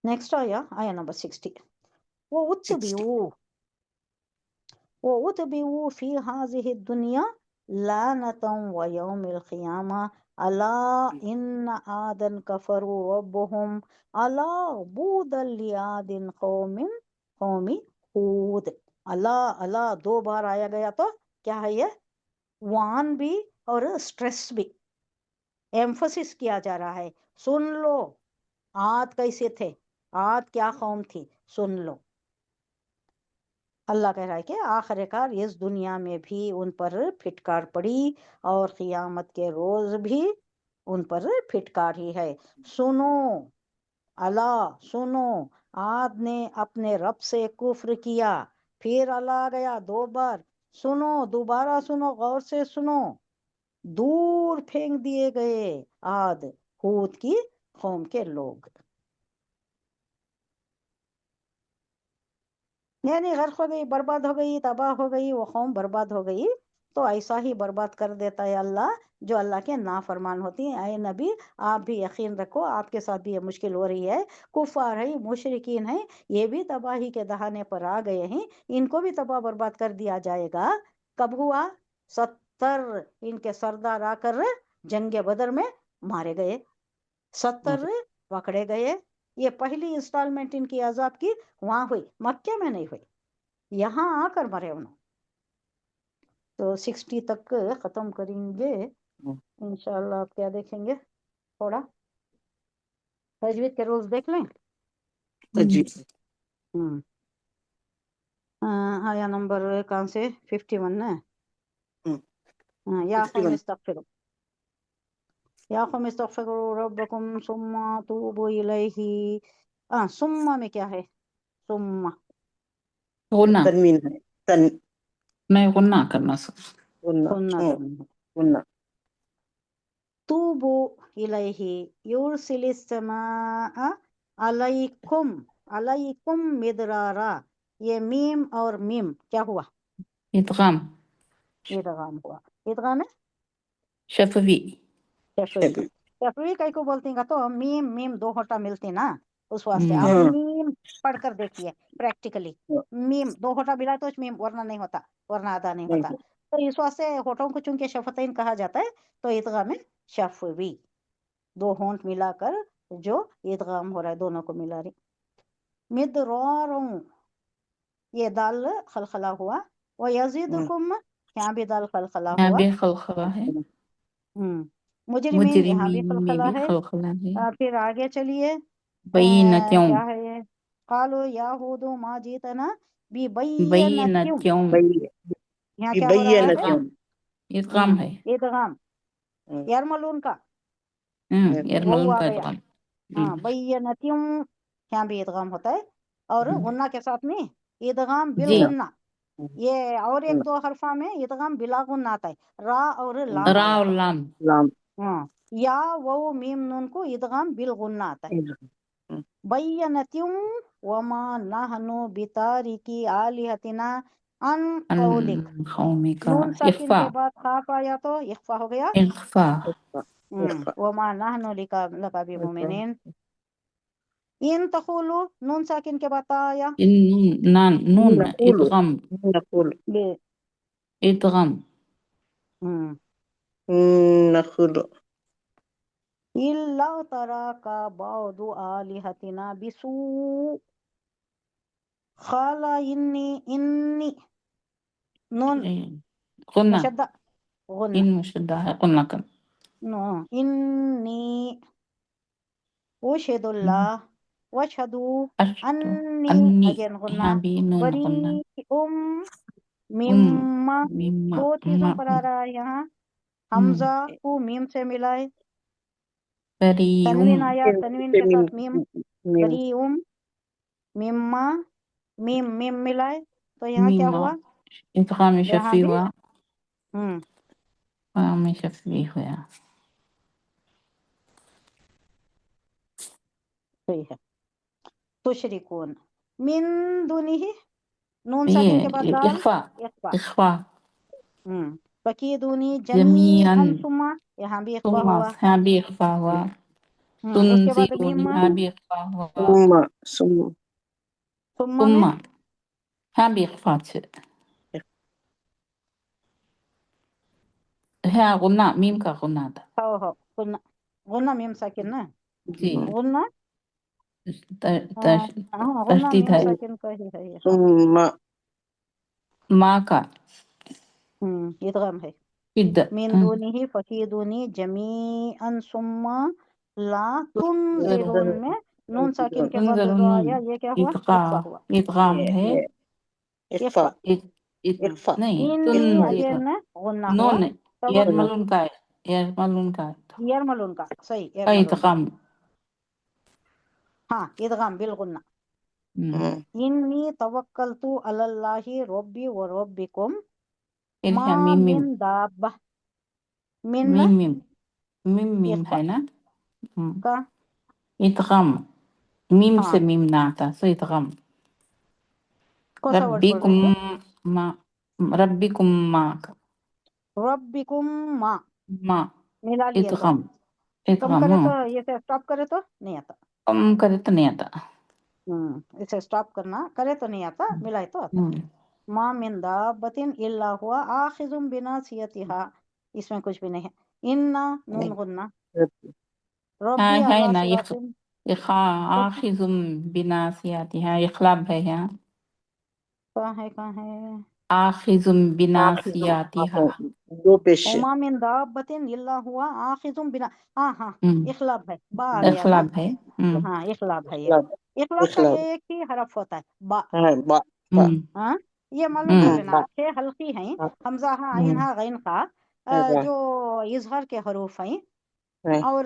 Next आया number 60 वो 60. उतबिऊ फी हाजिहि दुनिया लानतम व यौमिल क़ियामा अला इन आदन कफरू रब्बुहुम अला बूदल लियादिन कौमी हूद। अला 2 बार आया गया तो क्या है ये वान भी और स्ट्रेस भी एम्फोसिस किया जा रहा है। सुन लो आद कैसे थे, आद क्या कौम थी, सुन लो। अल्लाह कह रहा है कि आखिरकार इस दुनिया में भी उन पर फिटकार पड़ी और क़ियामत के रोज भी उन पर फिटकार ही है। सुनो अला सुनो, आद ने अपने रब से कुफ्र किया, फिर अल्लाह गया 2 बार। सुनो दोबारा सुनो, गौर से सुनो, दूर फेंक दिए गए आद हूद की कौम के लोग, यानी गर्क हो गई, बर्बाद हो गई, तबाह हो गई, वो कौम बर्बाद हो गई। तो ऐसा ही बर्बाद कर देता है अल्लाह जो अल्लाह के नाफरमान होती हैं। ऐ नबी आप भी यकीन रखो, आपके साथ भी ये मुश्किल हो रही है। कुफार है, मुशरिकीन है, ये भी तबाही के दहाने पर आ गए हैं, इनको भी तबाह बर्बाद कर दिया जाएगा। कब हुआ? 70 इनके सरदार आकर जंग बदर में मारे गए, 70 पकड़े गए। ये पहली इंस्टॉलमेंट इनकी अजाब की वहां हुई, मक्के में नहीं हुई, यहाँ आकर मरे उन्होंने। तो 60 तक खत्म करेंगे इंशाल्लाह। आप क्या देखेंगे? थोड़ा तजवीद के रूल्स देख लें। تجوید. हम्म आया नंबर कहाँ से 51 है। या कौम 51. इस्तगफिरू रब्बकुम सुम्मा तूबू इलैहि। सुम्मा में क्या है? सुम्मा गुन्ना, تنوین ہے नहीं गुन्ना करना सर। غنہ सुन्ना करनी है। غنہ तूबू इलैहि युरसिलिस समा अलैकुम अलैकुम मिदरारा। ये मीम और मीम क्या हुआ? इदगाम इदगाम हुआ। इदगाम है शफवी। शफवी। شبیہ. शफवी कई को बोलती हैं तो मीम मीम 2 होठा मिलती ना, उस वास्ते आप ہاں मीम पढ़कर देखिए प्रैक्टिकली। मीम 2 होठा मिला तो मीम वरना नहीं होता, वरना अदा नहीं होता। तो इस वास्ते होठों को चूंकि शफतैन कहा जाता है, तो इदगाम में शफवी 2 होंठ मिलाकर जो इदगाम हो रहा है, दोनों को मिला रही। मिदरारों ये दाल खलखला हुआ। वो यजीदुकुम यहाँ भी दाल खलखला यहाँ हुआ। भी खलखला है, मुजरिमीन यहाँ भी मुजरिमीन में खलखला भी है। खलखला है। फिर आगे चलिए, बैनत्यों क्या है ये? कालो याहूदु मा जीतना बी बैयनत्युम। बैनत्यों यहाँ क्या हो रहा है? ببینۃ इदगाम है। इदगाम यरमलून का वो यरमलून आ का गया। इदगाम। हाँ बैयनत्युम यहाँ भी इदगाम होता है, और गुन्ना के साथ में इदगाम बिल जी गुन्ना। ये और एक 2 हरफा में इदगाम बिला गुन्ना आता है, रा और लाम रा आया और तो। लाम। لام हाँ या वो मीम नून को इदगाम बिल गुन्ना आता है। बैयनत्युम वमा नहनु बितारिकी आलिहतिना अन कौलिक। कौमी का नून साकिन इख्फा, के बाद खाफ आया तो इख्फा हो गया। इख्फा। वमा नहनु लका बिमुमिनीन। इन तकुलू नून साकिन के बाद ता आया इन नान नून نقول इदगाम نقول बे। इदगाम। نقول इल्ला तरा का बादु आलिहतिना बिसू खाला इन्नी नून गुन्ना, मुशद्दा गुन्ना इन मुशद्दा है गुन्ना कर। नो इन्नी उशहिदुल्लाह वशहदू अशहदु अन्नी अन्नी, अगेन गुन्ना यहाँ भी नून बरी गुन्ना। मिम्मा मिम्मा 2 चीजों पर आ रहा है यहाँ। हमजा को मीम से मिलाए, तनवीन आया, तनवीन के साथ मीम बरी मिम्मा मीम मीम मिलाए तो यहाँ क्या मिम्मा हुआ? इदगाम यहाँ शफी भी हुआ, में शफी हुआ। सही है। तुशरिकून मिन दुनिही नून ये साकिन के बाद दाल इख्फा, इख्फा। इख्फा बकीदूनी जमीअन जमीअन सुम्मा, यहाँ भी इख्फा सुम्मा, हुआ। यहाँ भी इख्फा हुआ। उसके बाद मीम तुनज़िरुनिहा भी इख्फा हुआ ثم सुम्मा में ثم ها بإخفاء ها غنى ميم का غنى था हो गुन्ना गुन्ना मीम साकिन ना जी गुन्ना तश हाँ गुन्ना तशदीद मीम है साकिन का ही है ये ثم माँ का इदगाम है फिद मिन दूनिही फकीदूनी जमीअन सुम्मा ला तुनज़िरून में नून साकिन के बाद जो आया ये क्या हुआ इख्फा हुआ इदगाम है إخفاء إخفاء नहीं इन्नी तुन अगेन में गुन्ना हुआ नून तब यरमलून का है यरमलून का यरमलून का सही का यरमलून का इदगाम हाँ इदगाम बिल गुन्ना इन्नी तवक्कलतु अलल्लाहि रब्बी व रब्बिकुम मा मीम मीम मिन दाब्बा मिन मीम मीम मीम मीम इख्फा है ना का इदगाम मीम से हाँ मीम ना आता सो इदगाम कौन सा वर्ड बोल रहे थे मा रब्बिकुम मा रब्बिकुम मा मा मिला लिए तो इदगाम कम इदगाम करे तो ये से स्टॉप करे तो नहीं आता कम करे तो नहीं आता इसे स्टॉप करना करे तो नहीं आता मिलाए तो आता मा मिन दाब्बतिन इल्ला हुआ आखिजुम बिनासियतिहा इसमें कुछ भी नहीं है इन्ना नून गुन्ना रब्बी हाँ है अला ना सिरातिन आखिजुम बिनासियातिहा इखलाब है यहाँ कहाँ है आखिजुम बिनासियातिहा दो पेश उमा मिन दाब्बतिन इल्ला हुआ आखिजुम बिना हाँ इखलाब है बा आ गया था इखलाब है हाँ इखलाब है ये इखलाब का एक ही हरफ होता है बा हाँ ये मालूम कर लेना छह हल्की हैं हमजा हा आइन हा गैन का जो इजहार के हरूफ हैं और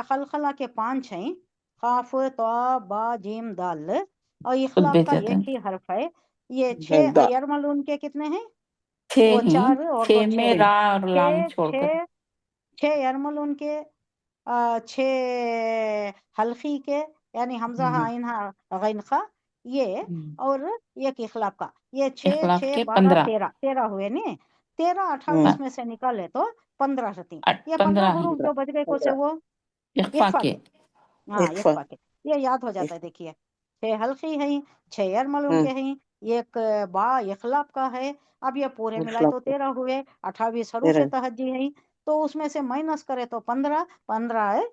खलखला के 5 हैं खाफ तो बा जीम दाल और इखलाब का एक ही हर्फ है ये 6 यरमलून के कितने हैं वो 4 और वो 6 में रा और लाम छोड़कर 6 यरमलून के 6 हल्की के यानी हमजा हा आइन हा गैन का ये और एक इखलाब का ये 6 6 12 13 हुए नहीं 13 28 में से निकाले तो 15 रहती ये 15 हरूफ जो बच गए कौन से वो इख्फा के हाँ इख्फा के ये याद हो जाता है देखिए 6 हल्की है 6 यरमलून के हैं एक बा इखलाब का है अब ये पूरे मिलाए तो 13 हुए 28 हरूफ तहज्जी है तो उसमें से माइनस करे तो 15 है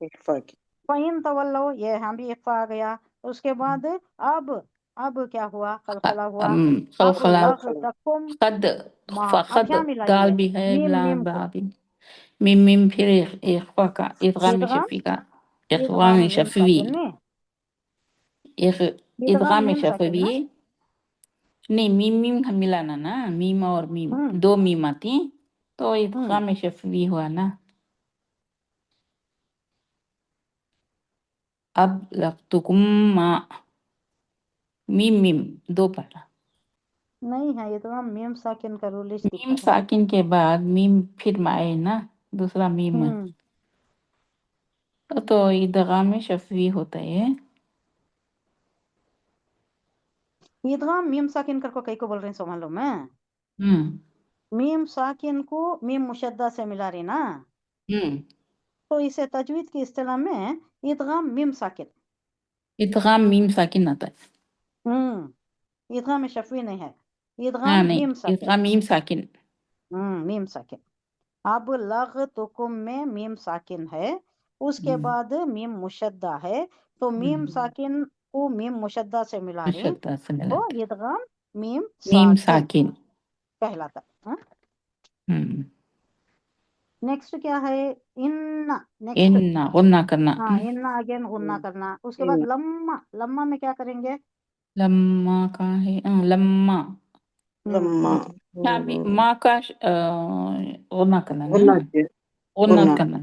इख्फा के फ़इन तवल्लो ये हम भी इख्फा आ गया उसके बाद अब क्या हुआ खलखला हुआ अब लग़तकुम मा अब यहाँ मिलाइए भी है मीम को मीम मीम फिर इख्फा का इदगाम शफी का इदगाम शफवी इदगाम शफवी नहीं मीम मीम का मिलाना ना मीम और मीम दो मीम आती तो इदगाम शफवी हुआ ना अब लग़तकुम मा मीम मीम दो पढ़ा नहीं है ये तो हम मीम साकिन का रूल मीम साकिन के बाद मीम फिर माए ना दूसरा मीम तो इदगाम शफवी होता है इदगाम मीम साकिन कर को कई को बोल रहे हैं समझ लो मैं मीम साकिन को मीम मुशद्दा से मिला रही ना तो इसे तजवीद की इस्तिलाह में इदगाम मीम साकिन आता है इदगाम शफवी नहीं है इदगाम मीम साकिन मीम साकिन अब लग़तकुम में मीम साकिन है उसके बाद मीम मुशद्दा है तो मीम साकिन को मीम मुशद्दा से मिला रही तो इदगाम मीम साकिन कहलाता नेक्स्ट क्या है इन्ना गुन्ना करना इन्ना अगेन गुन्ना करना उसके बाद लम्मा में क्या करेंगे लम्मा का है लम्मा माँ का गुन्ना करना गुन्ना करना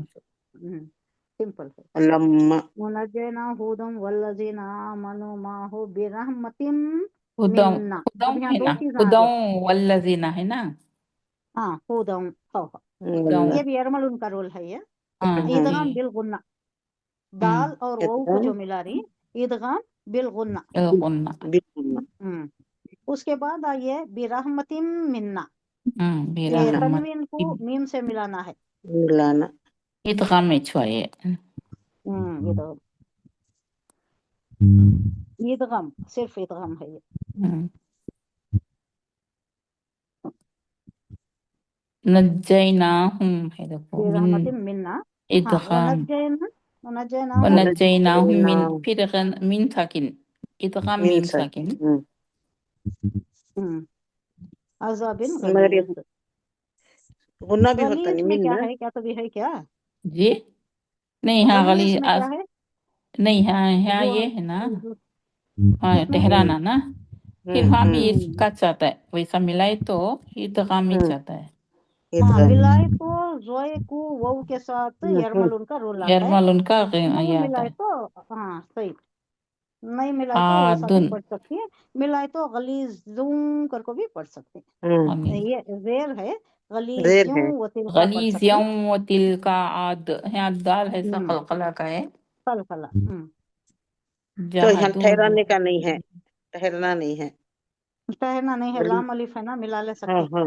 सिंपल है मुनज्जना हुदम वल्लज़ीना आमनु माहु बिरहमतिम मिन्ना अब यहाँ दो चीज आ गए वल्लज़ीना है ना हाँ हुदम ये भी यरमल उनका रोल है ये इदगाम बिल गुन्ना दाल और वाव को जो मिला रही इदगाम बिल गुन्ना उसके बाद आइए बिरहमतिम मिन्ना ये तनवीन को मीम से मिलाना है إدغام شوية إدغام إدغام صرف إدغام ہے یہ نجيناهم برحمت من منا إدغام ونجيناهم ونجيناهم من ونجيناهم فرغ من ساكن إدغام من ميم ساكن ساكن عذاب مگر یہ غلیظ غنہ بھی ہوتا غلیظ نہیں میں من کیا نا ہے، کیا تو بھی ہے کیا جی نہیں ہاں غلیظ میں کیا ہے نہیں ہاں جو یہ ہے نا کس میں ٹہرانا نا پھر وہاں بھی ہم، کٹ جاتا ہے ویسا ملائے تو ادغام مل جاتا ہے ادغام ملائے تو زوئے کو وو کے ساتھ یرمل ان کا رول آتا ہے، یرمل ان کا نہیں یہ آتا ملائے ہے تو صحیح، نہیں ملائے تو ویسا بھی آدن پڑھ سکتی ہے، ملائے تو غلیظوں کر کو بھی پڑھ سکتے ہیں، یہ زیر ہے زیر غلیظوں ہے و تلقا پڑھ غلیظ سکتے یوم و تل کا عاد ہے دال ہے سا قلقلہ کا ہے خلقلہ تو یہاں جہدو ٹھہرانے کا نہیں ہے، ٹھہرنا نہیں ہے، ٹہنا نہیں ہے، لام الف ہے نا، ملا لے ہاں سکتے ہاں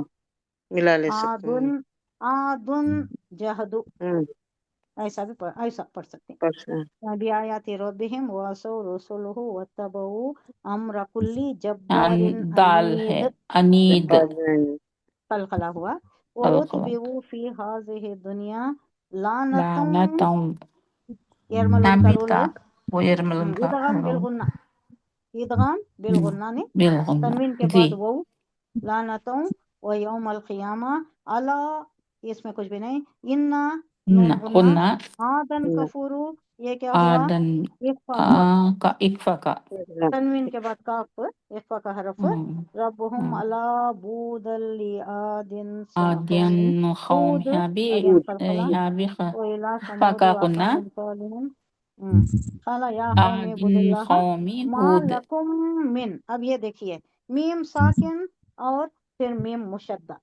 ملا لے سکتے ہیں آدن جہدو ایسا بھی ایسا پڑھ سکتے ہیں بیاات ربہم وعصوا رسلہ واتبعوا امر کل جبار دال ہے عنید انید قلقلہ ہوا قلقلہ واتبعوا فی ہذہ الدنیا لعنتم لعنتم یرملون کا نبی رول کا ہے وہ یرمل کا ادغام بالغنہ، ادغام بالغنہ نے بالغنہ تنوین کے جی بعد وہ لعنتوں و یوم القیامہ اللہ، اس میں کچھ بھی نہیں، انا نون غنہ غنہ آدن کفورو، یہ کیا ہوا آدن اخفا ہوا، کا اکفا کا تنوین کے بعد کاف اخفا کا حرف، ربهم علی بود لیادن قوم آدین قوم ہود اگین خلقلہ یہاں بھی وإلى اخفا ثمود کا غنہ وأخاهم صالح قال یا قوم اعبدوا آدن اللہ قومی ما ہود لکم من، اب یہ دیکھیے میم ساکن اور پھر میم مشدہ،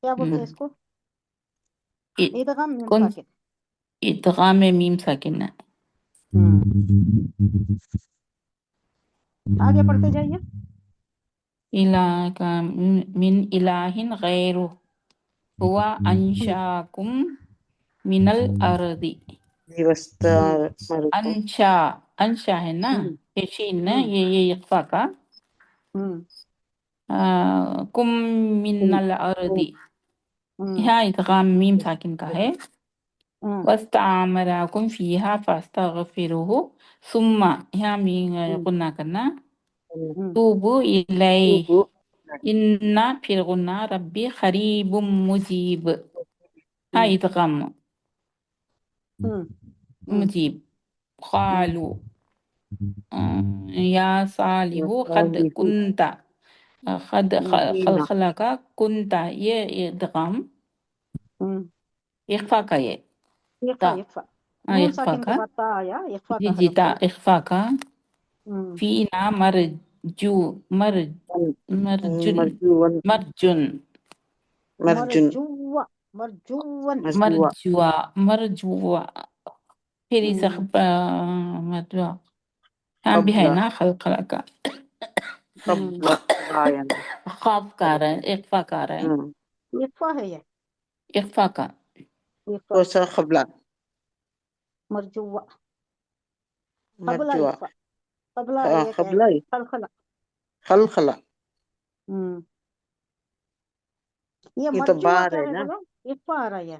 کیا بولتے ہیں اس کو، ادغام میم کن ساکن، ادغام میم ساکن آگے پڑھتے جائیے، الہ کا من الہ غیر ہوا انشاکم من الارض انشا ہے نا شین یہ اقفا کا کم من الارض یہاں ادغام میم ساکن کا ہے واستعمرکم فیہا فاستغفروہ ثم یہاں میم غنہ کرنا توبو الیہ انا پھر غنہ ربی قریب مجیب ہاں ادغام مجیب قالوا یا صالح قد کنت قد خلق کنت یہ ادغام اخفا کا یہ اخفا اخفا نون اخفا ساکن کے کا بعد تا آیا، اخفا جی کا جی حرف تا ہے، اخفا کا فینا مرجن مرجن مرجوع مرجون مرجوا پھر اس مرجوا یہاں بھی ہے نا خلقلہ کا خواب کا رہا ہے اخفا کا رہا ہے اخفا ہے یہ اخفا کا اخفا قبلہ مرجوع قبل مرجوع اخفا قبل یہ کیا قبلہ ہے خلخلہ خلخلہ یہ یہ تو مرجوع بار کیا ہے ہے نا بولو، اخفا آ رہا ہے،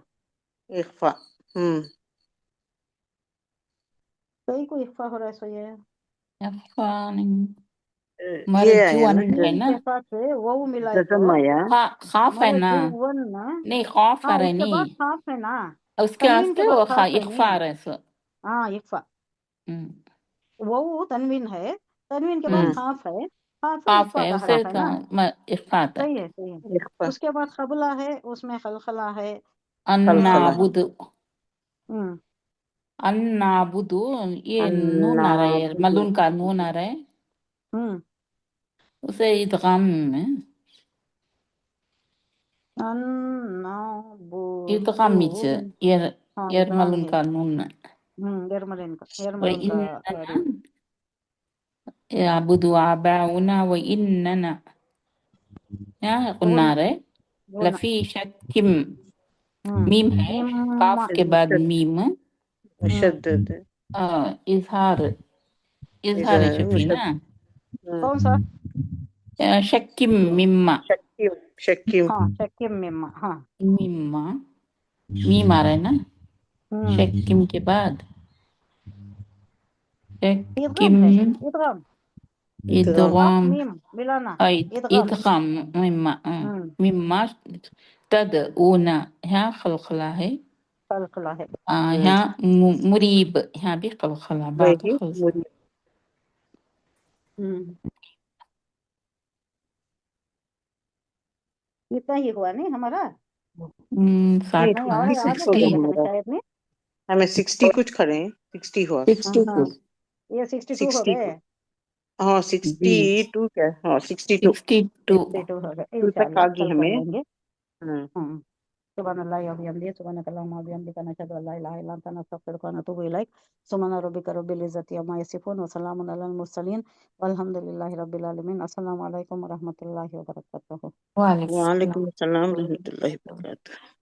اخفا صحیح کو اخفا ہو رہا ہے، سو یہ اخفا نہیں یہ آیا مرجون نا ہے نا کے ساتھ سے وہ ملائے تو جزم آیا خوف ہے نا مرجون، نہیں خوف ہاں کر رہے اس کے بعد نہیں خاف ہے نا، اس کے تنوین کے واسطے بعد وہ خاف ہے اخفا نہیں، رہے سو ہاں اخفا وہ تنوین ہے، تنوین کے بعد خاف ہے، خاف خوف اخفا ہے کا اسے حرف ہے نا، اخفا آتا ہے صحیح ہے صحیح ہے، اخفا اس کے بعد خبلہ ہے، اس میں خلخلہ ہے، ان خلخلہ نعبد ہم، ان نعبد یہ نون آ رہا ہے النابض ملون کا نون آ رہا ہے ہم، اسے ادغام میں ادغام مچ النابض، ہاں ادغام ملون ہے، کا نون یرملن کا وَإِنَّنَا رول، يعبد آباؤنا وإننا قلنا رہے غنہ لفی شکم میم ہے کاف مما کے بعد شد میم مشدد اظہار اظہار اظہار شفی نا مشدد کون سا شکم مما شکیم شکیم ہاں شکیم مما ہاں مما میم آ رہا ہے نا شکم کے بعد ادغام شکم ہے ادغام ادغام قاف ادغام میم ملانا ادغام ادغام مما ہوں مما تدعون یہاں خلخلہ ہے قلقلہ ہے یہاں مریب یہاں بھی خلخلہ بعد وہی خلخلہ اتنا ہی ہوا نہیں ہمارا ساٹھ نہیں ہوا اور نا آگے ہو چلے گیا 60 گئے ہمارا شاید نہیں ہمیں 60 کچھ کھڑے ہیں 60 ہوا ہاں 62 یہ 62 ہو 60 گئے ہاں جی 62 کیا ہاں 62 62 62 ہو گئے 2 تک انشاءاللہ آ گئی کل کر ہمیں لیں گے ہاں سبحان اللہ وبحمدہ سبحانک اللہم وبحمدک نشہد ان لا الہ الا انت نستغفرک ونتوب الیک سبحان ربک رب العزۃ عما یصفون وسلام علی المرسلین والحمد للہ رب العالمین السلام علیکم ورحمۃ اللہ وبرکاتہ وعلیکم السلام وعلیکم السلام ورحمۃ اللہ وبرکاتہ